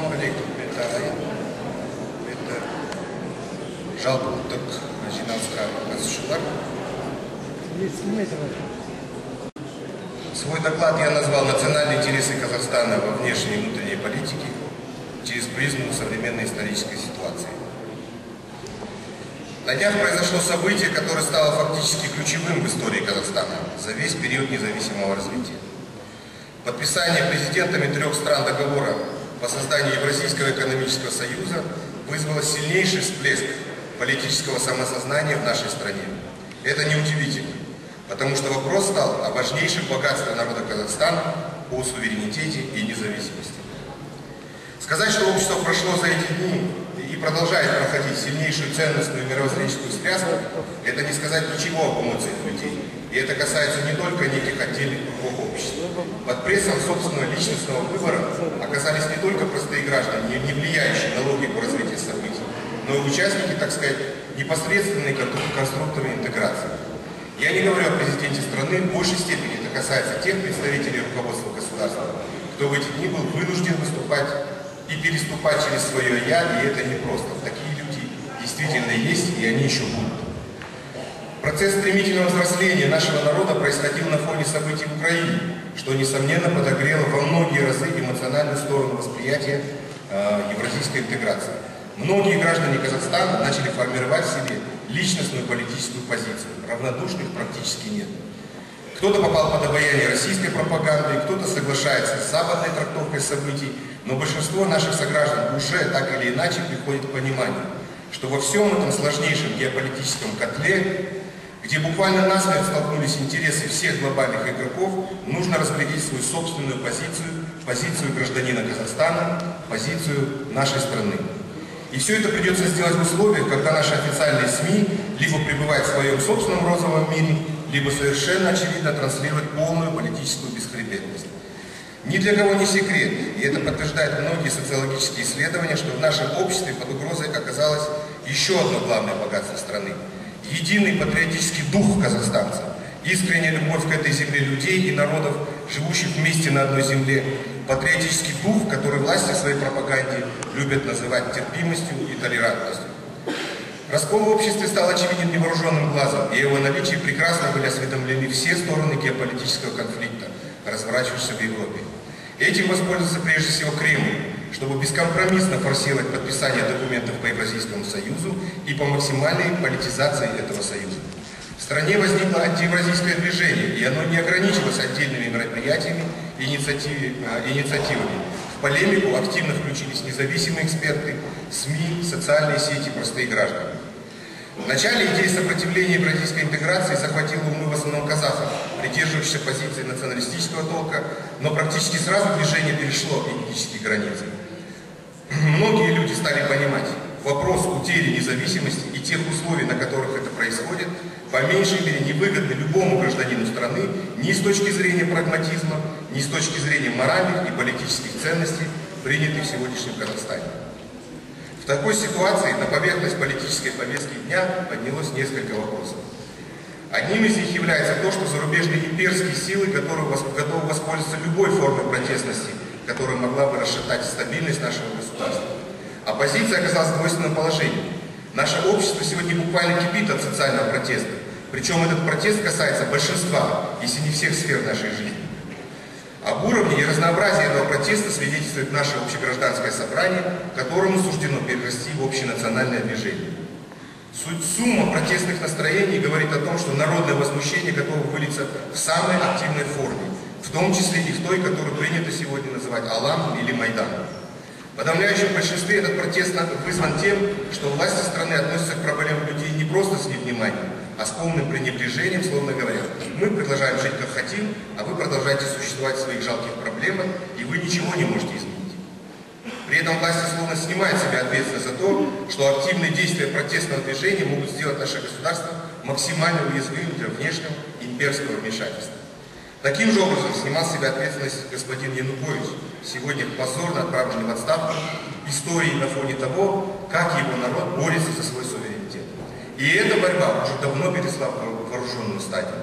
Assalomu alaykum. Это жалпыұлттық жиналысқа қатысушылар. Свой доклад я назвал «Национальные интересы Казахстана во внешней и внутренней политике через призму современной исторической ситуации». На днях произошло событие, которое стало фактически ключевым в истории Казахстана за весь период независимого развития. Подписание президентами 3 стран договора по созданию Евразийского экономического союза вызвало сильнейший всплеск политического самосознания в нашей стране. Это неудивительно, потому что вопрос стал о важнейшем богатстве народа Казахстана по суверенитете и независимости. Сказать, что общество прошло за эти дни и продолжает проходить сильнейшую ценностную мировоззренческую связку, это не сказать ничего об эмоциях людей. И это касается не только неких отдельных кругов общества. Под прессом собственного личностного выбора оказались не только простые граждане, не влияющие на логику развития событий, но и участники, так сказать, непосредственной конструкторы интеграции. Я не говорю о президенте страны, в большей степени это касается тех представителей руководства государства, кто в эти дни был вынужден выступать и переступать через свое «я», и это непросто. Такие люди действительно есть, и они еще будут. Процесс стремительного взросления нашего народа происходил на фоне событий в Украине, что, несомненно, подогрело во многие разы эмоциональную сторону восприятия евразийской интеграции. Многие граждане Казахстана начали формировать в себе личностную политическую позицию. Равнодушных практически нет. Кто-то попал под обаяние российской пропаганды, кто-то соглашается с западной трактовкой событий, но большинство наших сограждан уже так или иначе приходит к пониманию, что во всем этом сложнейшем геополитическом котле, где буквально насмерть столкнулись интересы всех глобальных игроков, нужно разглядеть свою собственную позицию, позицию гражданина Казахстана, позицию нашей страны. И все это придется сделать в условиях, когда наши официальные СМИ либо пребывают в своем собственном розовом мире, либо совершенно очевидно транслируют полную политическую бесхребетность. Ни для кого не секрет, и это подтверждают многие социологические исследования, что в нашем обществе под угрозой оказалось еще одно главное богатство страны – единый патриотический дух казахстанцев, искренняя любовь к этой земле людей и народов, живущих вместе на одной земле, патриотический дух, который власти в своей пропаганде любят называть терпимостью и толерантностью. Раскол в обществе стал очевиден невооруженным глазом, и о его наличии прекрасно были осведомлены все стороны геополитического конфликта, разворачивающегося в Европе. Этим воспользовался прежде всего Кремль, чтобы бескомпромиссно форсировать подписание документов по Евразийскому союзу и по максимальной политизации этого союза. В стране возникло антиевразийское движение, и оно не ограничилось отдельными мероприятиями и инициативами. В полемику активно включились независимые эксперты, СМИ, социальные сети, простые граждане. Вначале идея сопротивления евразийской интеграции захватила умы в основном казахов, придерживающихся позиции националистического толка, но практически сразу движение перешло этнические границы. Многие люди стали понимать, вопрос утери независимости и тех условий, на которых это происходит, по меньшей мере невыгодны любому гражданину страны ни с точки зрения прагматизма, ни с точки зрения моральных и политических ценностей, принятых в сегодняшнем Казахстане. В такой ситуации на поверхность политической повестки дня поднялось несколько вопросов. Одним из них является то, что зарубежные имперские силы готовы воспользоваться любой формой протестности, которая могла бы расшатать стабильность нашего государства. Оппозиция оказалась в двойственном положении. Наше общество сегодня буквально кипит от социального протеста. Причем этот протест касается большинства, если не всех сфер нашей жизни. Об уровне и разнообразии этого протеста свидетельствует наше общегражданское собрание, которому суждено перерасти в общенациональное движение. Сумма протестных настроений говорит о том, что народное возмущение готово вылиться в самой активной форме, в том числе и в той, которую принято сегодня называть Алам или Майдан. В подавляющем большинстве этот протест вызван тем, что власти страны относятся к проблемам людей не просто с невниманием, а с полным пренебрежением, словно говорят: мы продолжаем жить как хотим, а вы продолжаете существовать в своих жалких проблемах, и вы ничего не можете изменить. При этом власти словно снимают с себя ответственность за то, что активные действия протестного движения могут сделать наше государство максимально уязвимым для внешнего имперского вмешательства. Таким же образом снимал с себя ответственность господин Янукович, сегодня позорно отправленный в отставку, истории на фоне того, как его народ борется за свой суверенитет. И эта борьба уже давно перешла в вооруженную стадию.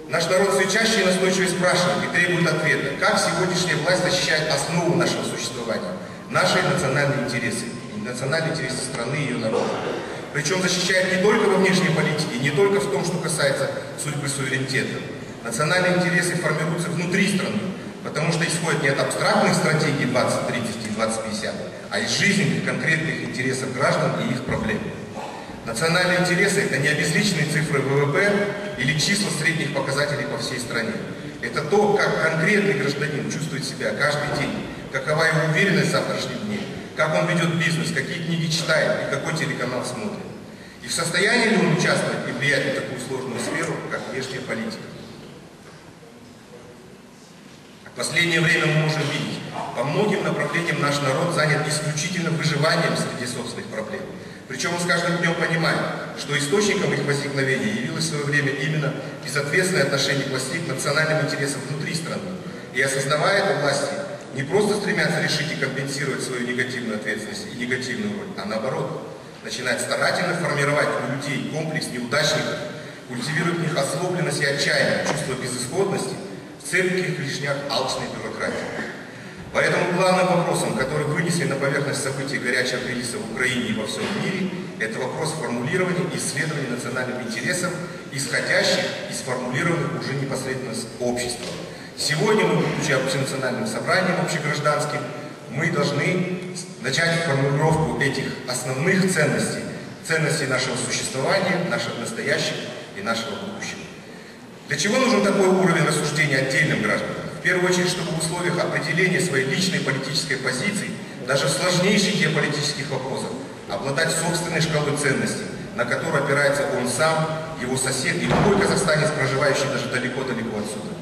Наш народ все чаще и настойчиво спрашивает и требует ответа, как сегодняшняя власть защищает основу нашего существования, наши национальные интересы страны и ее народа. Причем защищает не только во внешней политике, не только в том, что касается судьбы суверенитета. Национальные интересы формируются внутри страны, потому что исходят не от абстрактных стратегий 2030 и 2050, а из жизненных конкретных интересов граждан и их проблем. Национальные интересы – это не обезличенные цифры ВВП или числа средних показателей по всей стране. Это то, как конкретный гражданин чувствует себя каждый день, какова его уверенность в завтрашнем дне, как он ведет бизнес, какие книги читает и какой телеканал смотрит. И в состоянии ли он участвовать и влиять на такую сложную сферу, как внешняя политика. В последнее время мы можем видеть, по многим направлениям наш народ занят исключительно выживанием среди собственных проблем. Причем он с каждым днем понимает, что источником их возникновения явилось в свое время именно безответственное отношение властей к национальным интересам внутри страны. И осознавая это, власти не просто стремятся решить и компенсировать свою негативную ответственность и негативную роль, а наоборот, начинают старательно формировать у людей комплекс неудачников, культивируют в них озлобленность и отчаяние, чувство безысходности в целях лишь алчной бюрократии. Поэтому главным вопросом, который вынесли на поверхность событий горячего кризиса в Украине и во всем мире, это вопрос формулирования и исследования национальных интересов, исходящих из формулированных уже непосредственно с обществом. Сегодня мы, будучи общенациональным собранием общегражданским, мы должны начать формулировку этих основных ценностей, ценностей нашего существования, нашего настоящего и нашего будущего. Для чего нужен такой уровень рассуждения отдельным гражданам? В первую очередь, чтобы в условиях определения своей личной политической позиции, даже в сложнейших геополитических вопросах, обладать собственной шкалой ценностей, на которую опирается он сам, его сосед и любой казахстанец, проживающий даже далеко-далеко отсюда.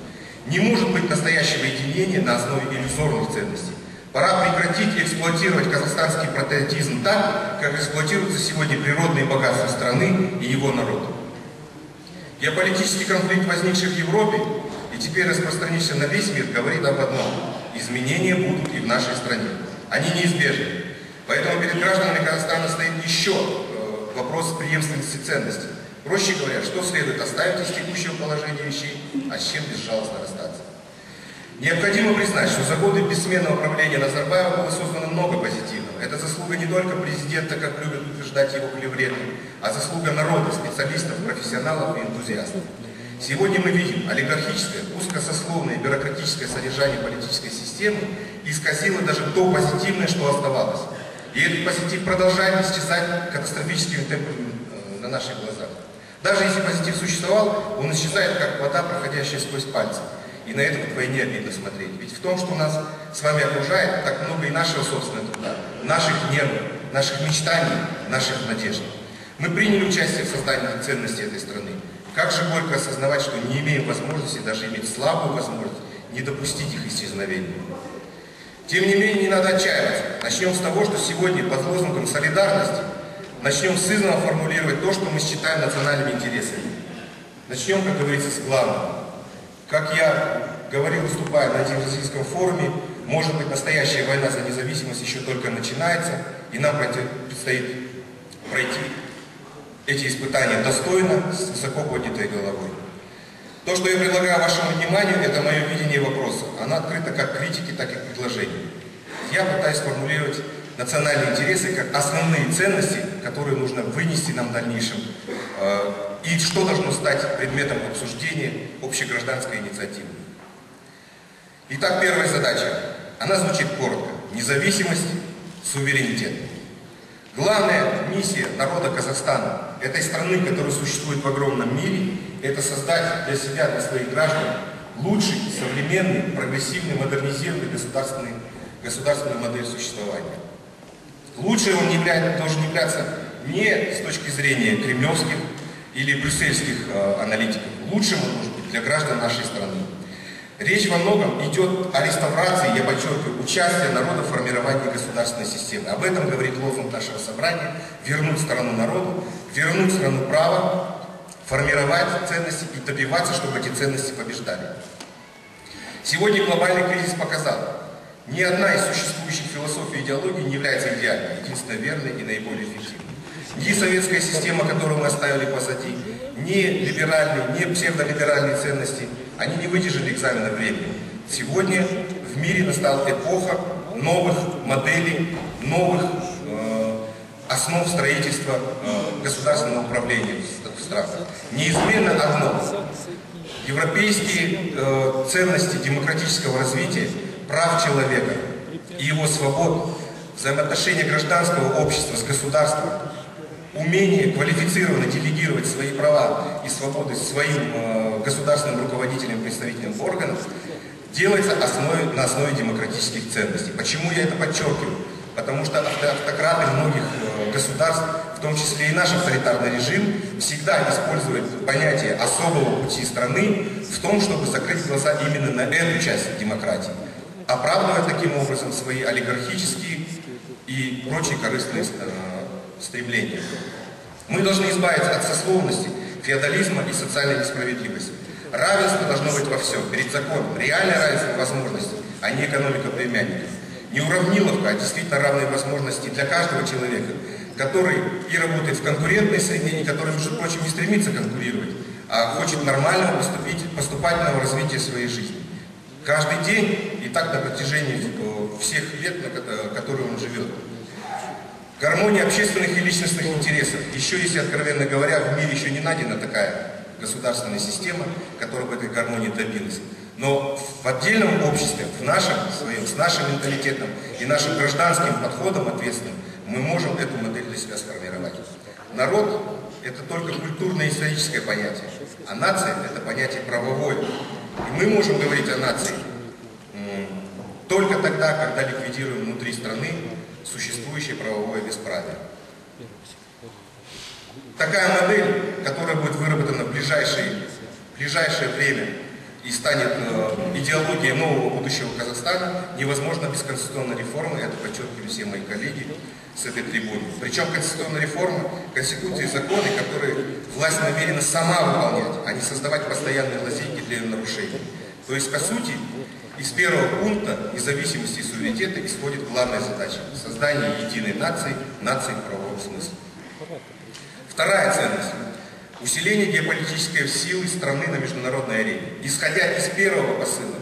Не может быть настоящего единения на основе иллюзорных ценностей. Пора прекратить эксплуатировать казахстанский патриотизм так, как эксплуатируются сегодня природные богатства страны и его народа. Геополитический конфликт, возникший в Европе и теперь распространившийся на весь мир, говорит об одном – изменения будут и в нашей стране. Они неизбежны. Поэтому перед гражданами Казахстана стоит еще вопрос преемственности ценностей. Проще говоря, что следует оставить из текущего положения вещей, а с чем безжалостно расстаться. Необходимо признать, что за годы бессменного правления Назарбаева было создано много позитивного. Это заслуга не только президента, как любят утверждать его клевреты, а заслуга народа, специалистов, профессионалов и энтузиастов. Сегодня мы видим, олигархическое, узкосословное, бюрократическое содержание политической системы исказило даже то позитивное, что оставалось. И этот позитив продолжает исчезать катастрофическими темпами на наших глазах. Даже если позитив существовал, он исчезает, как вода, проходящая сквозь пальцы. И на это вдвойне обидно смотреть. Ведь в том, что нас с вами окружает, так много и нашего собственного труда, наших нервов, наших мечтаний, наших надежд. Мы приняли участие в создании ценностей этой страны. Как же горько осознавать, что не имеем возможности, даже иметь слабую возможность, не допустить их исчезновения. Тем не менее, не надо отчаиваться. Начнем с того, что сегодня под лозунгом солидарности начнем сызнова формулировать то, что мы считаем национальными интересами. Начнем, как говорится, с главного. Как я говорил, выступая на Евразийском форуме, может быть, настоящая война за независимость еще только начинается, и нам предстоит пройти эти испытания достойно, с высоко поднятой головой. То, что я предлагаю вашему вниманию, это мое видение вопроса. Оно открыто как критики, так и предложений. Я пытаюсь сформулировать национальные интересы как основные ценности, которые нужно вынести нам в дальнейшем, и что должно стать предметом обсуждения общегражданской инициативы. Итак, первая задача. Она звучит коротко. Независимость, суверенитет. Главная миссия народа Казахстана, этой страны, которая существует в огромном мире, это создать для себя, для своих граждан лучший, современный, прогрессивный, модернизированный государственную модель существования. Лучший он должен являться не с точки зрения кремлевских или брюссельских аналитиков. Лучшим он может быть для граждан нашей страны. Речь во многом идет о реставрации, я подчеркиваю, участия народа в формировании государственной системы. Об этом говорит лозунг нашего собрания – вернуть страну народу, вернуть страну права, формировать ценности и добиваться, чтобы эти ценности побеждали. Сегодня глобальный кризис показал, ни одна из существующих философий и идеологий не является идеальной, единственно верной и наиболее эффективной. Ни советская система, которую мы оставили позади, ни либеральные, ни псевдолиберальные ценности, они не выдержали экзамена времени. Сегодня в мире настала эпоха новых моделей, новых основ строительства государственного управления в странах. Неизменно одно. Европейские ценности демократического развития, прав человека и его свобод, взаимоотношения гражданского общества с государством, умение квалифицированно делегировать свои права и свободы своим государственным руководителям, представителям органов, делается на основе демократических ценностей. Почему я это подчеркиваю? Потому что автократы многих государств, в том числе и наш авторитарный режим, всегда используют понятие особого пути страны в том, чтобы закрыть глаза именно на эту часть демократии, оправдывая таким образом свои олигархические и прочие корыстные стремления. Мы должны избавиться от сословности, феодализма и социальной несправедливости. Равенство должно быть во всем, перед законом, реальное равенство возможностей, а не экономика племянников. Не уравниловка, а действительно равные возможности для каждого человека, который и работает в конкурентной среде, который, между прочим, не стремится конкурировать, а хочет нормального поступательного развития своей жизни. Каждый день и так на протяжении всех лет, на которые он живет. Гармония общественных и личностных интересов. Еще, если откровенно говоря, в мире еще не найдена такая государственная система, которая бы этой гармонии добилась. Но в отдельном обществе, в нашем своем, с нашим менталитетом и нашим гражданским подходом ответственным, мы можем эту модель для себя сформировать. Народ – это только культурно-историческое понятие, а нация – это понятие правовое. И мы можем говорить о нации только тогда, когда ликвидируем внутри страны существующее правовое бесправие. Такая модель, которая будет выработана в ближайшее время и станет идеологией нового будущего Казахстана, невозможно без конституционной реформы, это подчеркивали все мои коллеги с этой трибуны. Причем конституционная реформа, конституции и законы, которые власть намерена сама выполнять, а не создавать постоянные лазейки для нарушений. То есть, по сути, из первого пункта независимости и суверенитета исходит главная задача – создание единой нации, нации в правовом смысле. Вторая ценность – усиление геополитической силы страны на международной арене. Исходя из первого посыла,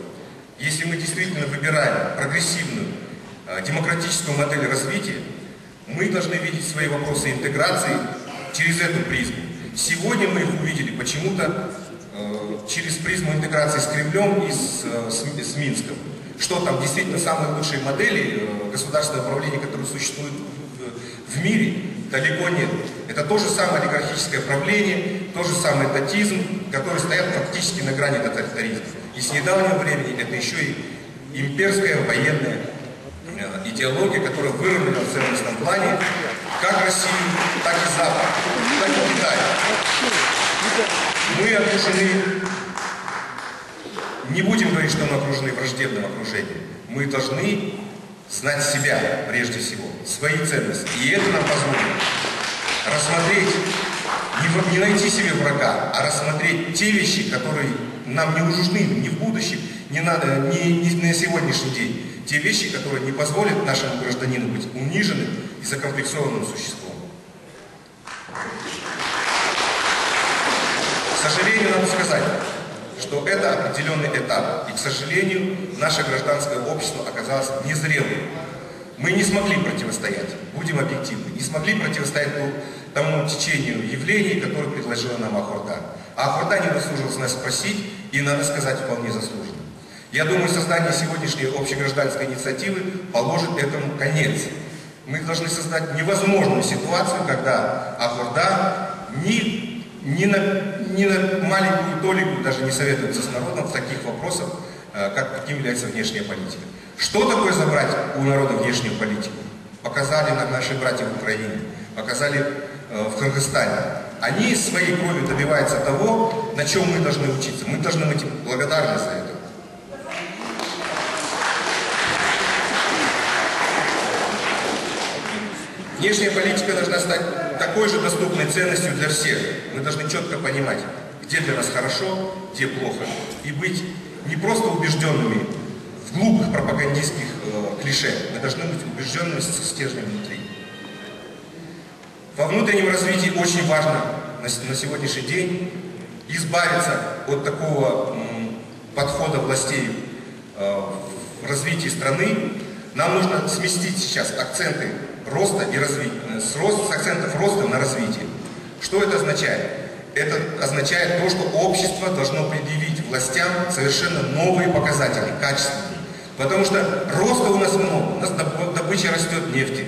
если мы действительно выбираем прогрессивную, демократическую модель развития, мы должны видеть свои вопросы интеграции через эту призму. Сегодня мы их увидели почему-то через призму интеграции с Кремлем и с Минском. Что там действительно самые лучшие модели государственного управления, которые существуют в мире, далеко нет. Это то же самое олигархическое правление, тот же самый татизм, который стоят фактически на грани тоталитаризма. И с недавнего времени это еще и имперская военная идеология, которая выровнена в ценностном плане как Россию, так и Запад, так и Китай. Мы окружены, не будем говорить, что мы окружены враждебным окружением. Мы должны знать себя прежде всего, свои ценности. И это нам позволит рассмотреть, не найти себе врага, а рассмотреть те вещи, которые нам не нужны ни в будущем, не на сегодняшний день. Те вещи, которые не позволят нашему гражданину быть униженным и закомплексованным существом. К сожалению, надо сказать, что это определенный этап. И, к сожалению, наше гражданское общество оказалось незрелым. Мы не смогли противостоять, будем объективны, не смогли противостоять тому течению явлений, которое предложила нам Ахурда. А Ахурда не удосужилась нас спросить, и, надо сказать, вполне заслуженно. Я думаю, создание сегодняшней общегражданской инициативы положит этому конец. Мы должны создать невозможную ситуацию, когда Ахурда ни на маленькую толику даже не советуется с народом в таких вопросах, каким является внешняя политика. Что такое забрать у народа внешнюю политику? Показали нам наши братья в Украине, показали в Кыргызстане. Они своей кровью добиваются того, на чем мы должны учиться. Мы должны быть благодарны за это. Внешняя политика должна стать такой же доступной ценностью для всех. Мы должны четко понимать, где для нас хорошо, где плохо. И быть не просто убежденными в глупых пропагандистских клише. Мы должны быть убежденными со стержнем внутри. Во внутреннем развитии очень важно на сегодняшний день избавиться от такого подхода властей в развитии страны, Нам нужно сместить сейчас акценты роста и развития, с акцентов роста на развитие. Что это означает? Это означает то, что общество должно предъявить властям совершенно новые показатели, качественные. Потому что роста у нас много, у нас добыча растет нефти,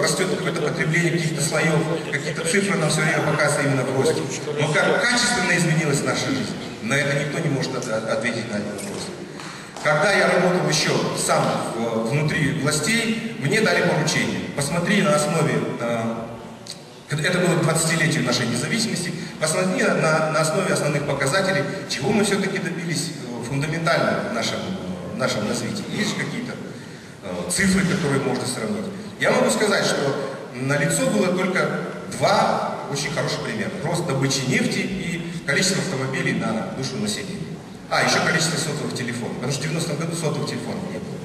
растет какое-то потребление каких-то слоев, какие-то цифры нам все время показывают именно в росте. Но как качественно изменилась наша жизнь, на это никто не может ответить на этот вопрос. Когда я работал еще сам внутри властей, мне дали поручение. Посмотри на основе, это было к 20-летию нашей независимости, посмотри на основе основных показателей, чего мы все-таки добились фундаментально в нашем развитии. Есть какие-то цифры, которые можно сравнить. Я могу сказать, что налицо было только два очень хороших примера. Рост добычи нефти и количество автомобилей на душу населения. Еще количество сотовых телефонов, потому что в 90-м году сотовых телефонов не было.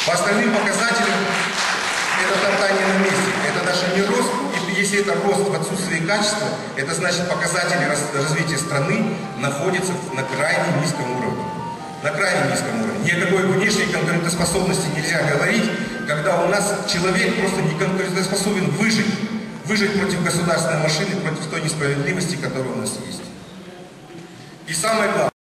По остальным показателям это топтание на месте, это даже не рост, и если это рост в отсутствии качества, это значит показатели развития страны находятся на крайне низком уровне. На крайне низком уровне. Ни о какой внешней конкурентоспособности нельзя говорить, когда у нас человек просто не конкурентоспособен выжить против государственной машины, против той несправедливости, которая у нас есть. И самое главное.